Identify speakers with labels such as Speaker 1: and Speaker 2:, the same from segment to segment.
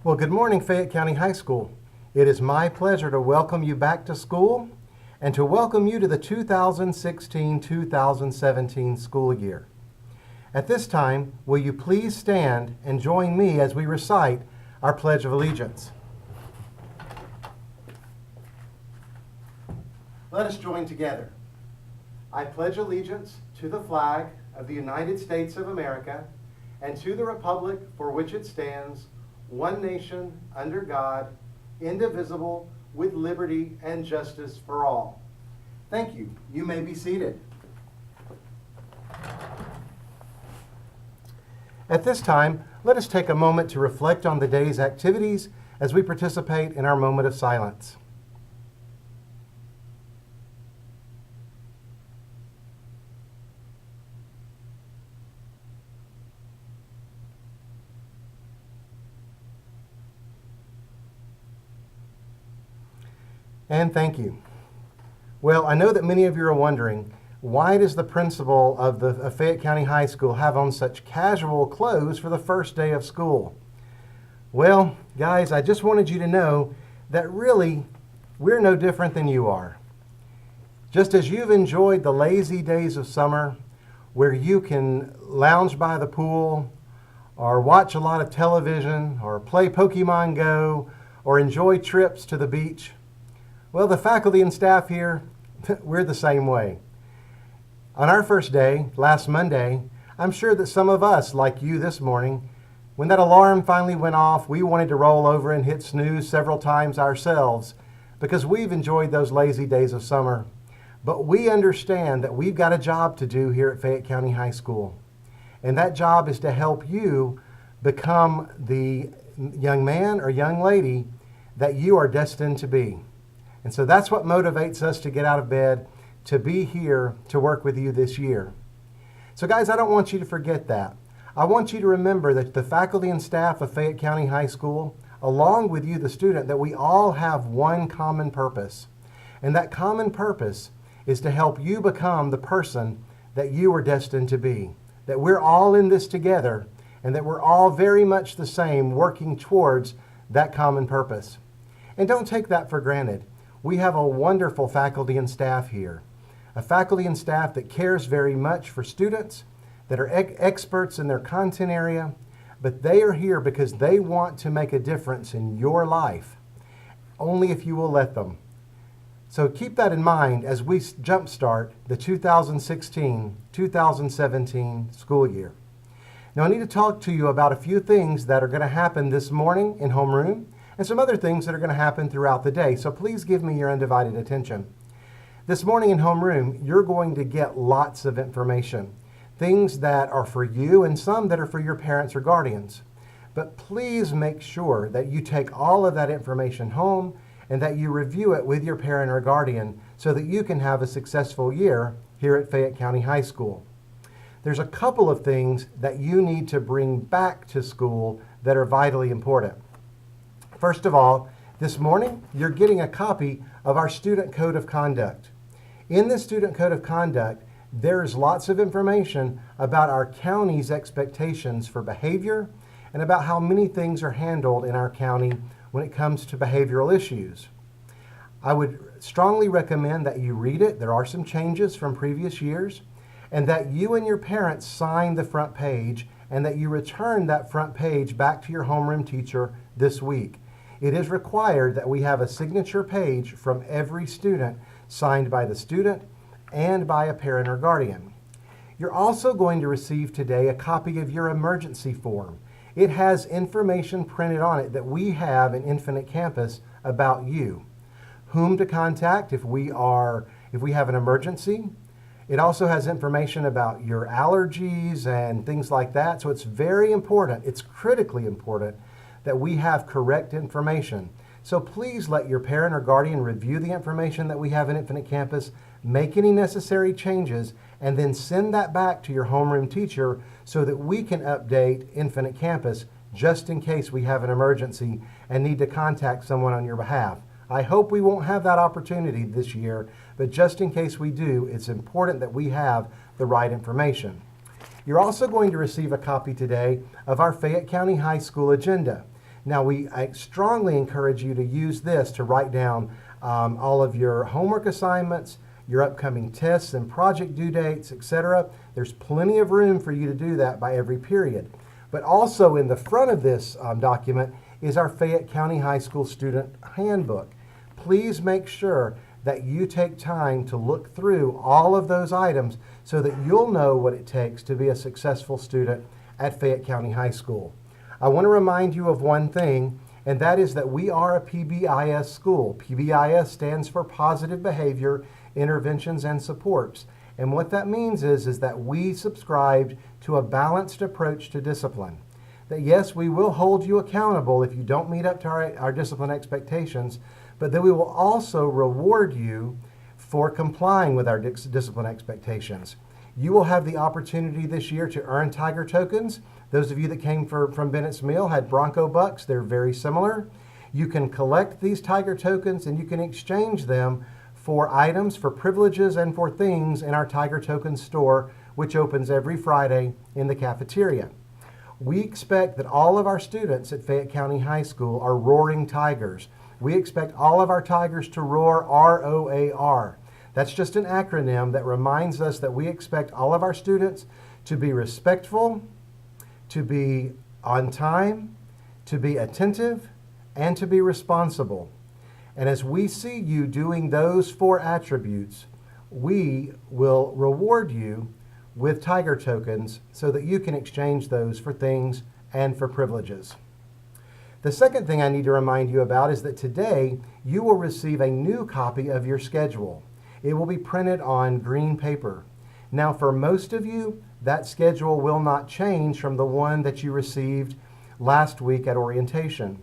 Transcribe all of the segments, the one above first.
Speaker 1: Well, good morning, Fayette County High School. It is my pleasure to welcome you back to school and to welcome you to the 2016-2017 school year. At this time, will you please stand and join me as we recite our Pledge of Allegiance? Let us join together. I pledge allegiance to the flag of the United States of America and to the republic for which it stands, one nation, under God, indivisible, with liberty and justice for all. Thank you. You may be seated. At this time, let us take a moment to reflect on the day's activities as we participate in our moment of silence. And thank you. Well, I know that many of you are wondering, why does the principal of the Fayette County High School have on such casual clothes for the first day of school? Well, guys, I just wanted you to know that really, we're no different than you are. Just as you've enjoyed the lazy days of summer, where you can lounge by the pool, or watch a lot of television, or play Pokemon Go, or enjoy trips to the beach, well, the faculty and staff here, we're the same way. On our first day, last Monday, I'm sure that some of us, like you this morning, when that alarm finally went off, we wanted to roll over and hit snooze several times ourselves because we've enjoyed those lazy days of summer. But we understand that we've got a job to do here at Fayette County High School. And that job is to help you become the young man or young lady that you are destined to be. And so that's what motivates us to get out of bed, to be here to work with you this year. So guys, I don't want you to forget that. I want you to remember that the faculty and staff of Fayette County High School, along with you, the student, that we all have one common purpose. And that common purpose is to help you become the person that you are destined to be. That we're all in this together and that we're all very much the same, working towards that common purpose. And don't take that for granted. We have a wonderful faculty and staff here. A faculty and staff that cares very much for students, that are experts in their content area, but they are here because they want to make a difference in your life, only if you will let them. So keep that in mind as we jumpstart the 2016-2017 school year. Now I need to talk to you about a few things that are going to happen this morning in homeroom, and some other things that are going to happen throughout the day. So please give me your undivided attention. This morning in homeroom, you're going to get lots of information. Things that are for you and some that are for your parents or guardians. But please make sure that you take all of that information home and that you review it with your parent or guardian so that you can have a successful year here at Fayette County High School. There's a couple of things that you need to bring back to school that are vitally important. First of all, this morning, you're getting a copy of our Student Code of Conduct. In this Student Code of Conduct, there's lots of information about our county's expectations for behavior and about how many things are handled in our county when it comes to behavioral issues. I would strongly recommend that you read it. There are some changes from previous years, and that you and your parents sign the front page and that you return that front page back to your homeroom teacher this week. It is required that we have a signature page from every student signed by the student and by a parent or guardian. You're also going to receive today a copy of your emergency form. It has information printed on it that we have in Infinite Campus about you. Whom to contact if we have an emergency. It also has information about your allergies and things like that. So it's very important, it's critically important that we have correct information. So please let your parent or guardian review the information that we have in Infinite Campus, make any necessary changes, and then send that back to your homeroom teacher so that we can update Infinite Campus just in case we have an emergency and need to contact someone on your behalf. I hope we won't have that opportunity this year, but just in case we do, it's important that we have the right information. You're also going to receive a copy today of our Fayette County High School agenda. Now, I strongly encourage you to use this to write down all of your homework assignments, your upcoming tests and project due dates, etc. There's plenty of room for you to do that by every period. But also in the front of this document is our Fayette County High School Student Handbook. Please make sure that you take time to look through all of those items so that you'll know what it takes to be a successful student at Fayette County High School. I want to remind you of one thing, and that is that we are a PBIS school. PBIS stands for Positive Behavior Interventions and Supports. And what that means is that we subscribe to a balanced approach to discipline. That yes, we will hold you accountable if you don't meet up to our discipline expectations, but that we will also reward you for complying with our discipline expectations. You will have the opportunity this year to earn Tiger tokens. Those of you that came from Bennett's Mill had Bronco Bucks. They're very similar. You can collect these Tiger tokens and you can exchange them for items, for privileges, and for things in our Tiger Tokens store, which opens every Friday in the cafeteria. We expect that all of our students at Fayette County High School are roaring tigers. We expect all of our tigers to roar, R-O-A-R. That's just an acronym that reminds us that we expect all of our students to be respectful, to be on time, to be attentive, and to be responsible. And as we see you doing those 4 attributes, we will reward you with Tiger tokens so that you can exchange those for things and for privileges. The second thing I need to remind you about is that today you will receive a new copy of your schedule. It will be printed on green paper. Now, for most of you, that schedule will not change from the one that you received last week at orientation.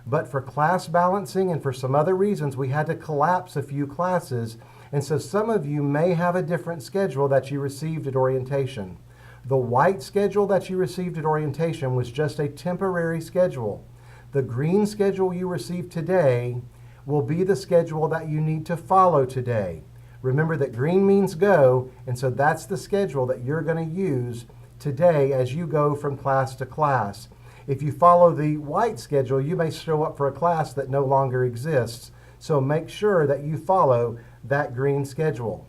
Speaker 1: But for class balancing and for some other reasons, we had to collapse a few classes, and so some of you may have a different schedule that you received at orientation. The white schedule that you received at orientation was just a temporary schedule. The green schedule you received today will be the schedule that you need to follow today. Remember that green means go, and so that's the schedule that you're going to use today as you go from class to class. If you follow the white schedule, you may show up for a class that no longer exists. So make sure that you follow that green schedule.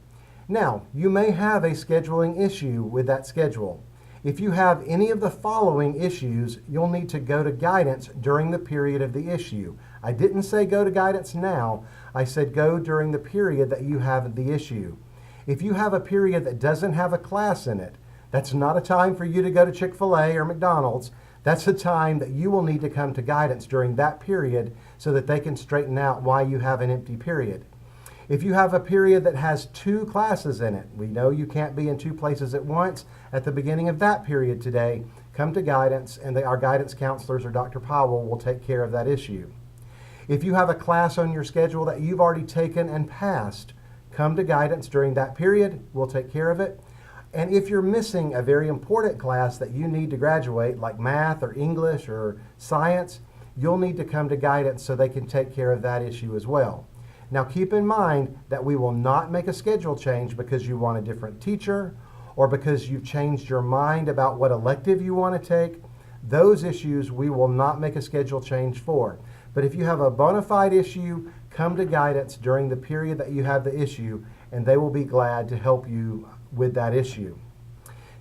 Speaker 1: Now, you may have a scheduling issue with that schedule. If you have any of the following issues, you'll need to go to guidance during the period of the issue. I didn't say go to guidance now. I said go during the period that you have the issue. If you have a period that doesn't have a class in it, that's not a time for you to go to Chick-fil-A or McDonald's. That's a time that you will need to come to guidance during that period so that they can straighten out why you have an empty period. If you have a period that has 2 classes in it, we know you can't be in 2 places at once. At the beginning of that period today, come to guidance and our guidance counselors or Dr. Powell will take care of that issue. If you have a class on your schedule that you've already taken and passed, come to guidance during that period. We'll take care of it. And if you're missing a very important class that you need to graduate, like math or English or science, you'll need to come to guidance so they can take care of that issue as well. Now keep in mind that we will not make a schedule change because you want a different teacher or because you've changed your mind about what elective you want to take. Those issues we will not make a schedule change for. But if you have a bona fide issue, come to guidance during the period that you have the issue, and they will be glad to help you with that issue.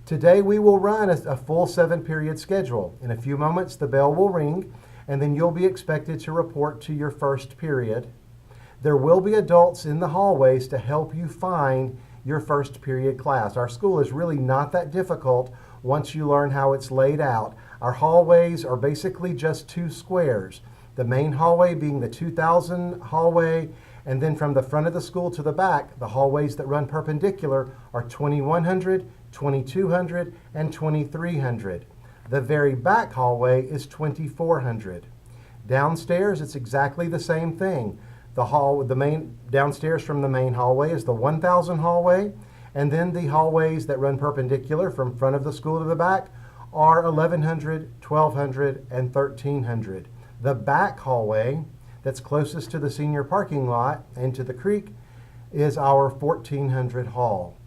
Speaker 1: Today we will run a full 7-period schedule. In a few moments the bell will ring and then you'll be expected to report to your first period. There will be adults in the hallways to help you find your first period class. Our school is really not that difficult once you learn how it's laid out. Our hallways are basically just 2 squares. The main hallway being the 2000 hallway, and then from the front of the school to the back, the hallways that run perpendicular are 2100, 2200, and 2300. The very back hallway is 2400. Downstairs, it's exactly the same thing. Downstairs from the main hallway is the 1000 hallway, and then the hallways that run perpendicular from front of the school to the back are 1100, 1200, and 1300. The back hallway that's closest to the senior parking lot and to the creek is our 1400 hall.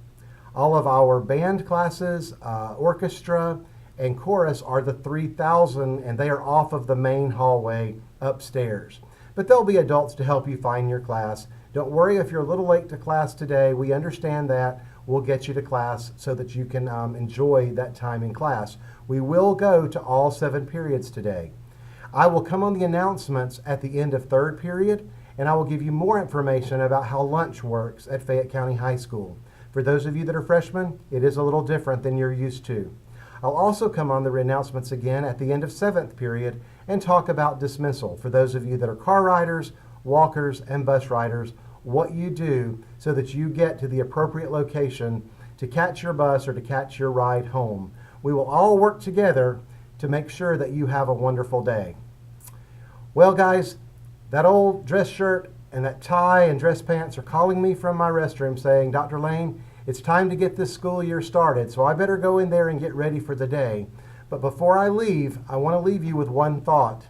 Speaker 1: All of our band classes, orchestra, and chorus are the 3,000, and they are off of the main hallway upstairs. But there'll be adults to help you find your class. Don't worry if you're a little late to class today. We understand that. We'll get you to class so that you can enjoy that time in class. We will go to all 7 periods today. I will come on the announcements at the end of 3rd period, and I will give you more information about how lunch works at Fayette County High School. For those of you that are freshmen, it is a little different than you're used to. I'll also come on the announcements again at the end of 7th period and talk about dismissal. For those of you that are car riders, walkers, and bus riders, what you do so that you get to the appropriate location to catch your bus or to catch your ride home. We will all work together to make sure that you have a wonderful day. Well, guys, that old dress shirt and that tie and dress pants are calling me from my restroom saying, Dr. Lane, it's time to get this school year started, so I better go in there and get ready for the day. But before I leave, I want to leave you with one thought.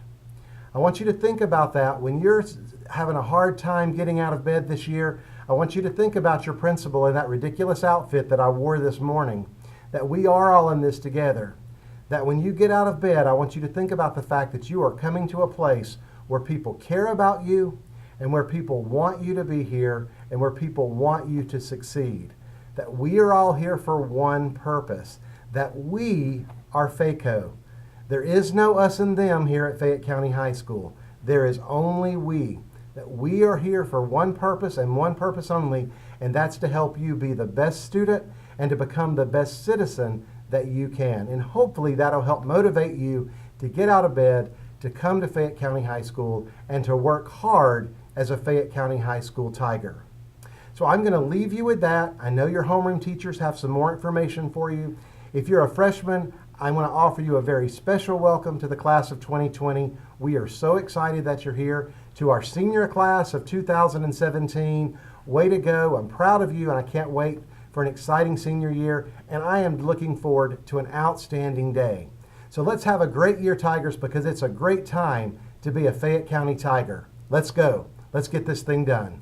Speaker 1: I want you to think about that when you're having a hard time getting out of bed this year. I want you to think about your principal in that ridiculous outfit that I wore this morning, that we are all in this together. That when you get out of bed, I want you to think about the fact that you are coming to a place where people care about you and where people want you to be here and where people want you to succeed. That we are all here for one purpose, that we are FACO. There is no us and them here at Fayette County High School. There is only we. That we are here for one purpose and one purpose only, and that's to help you be the best student and to become the best citizen that you can. And hopefully that'll help motivate you to get out of bed, to come to Fayette County High School, and to work hard as a Fayette County High School Tiger. So I'm going to leave you with that. I know your homeroom teachers have some more information for you. If you're a freshman, I want to offer you a very special welcome to the class of 2020. We are so excited that you're here. To our senior class of 2017, way to go. I'm proud of you, and I can't wait for an exciting senior year, and I am looking forward to an outstanding day. So let's have a great year, Tigers, because it's a great time to be a Fayette County Tiger. Let's go. Let's get this thing done.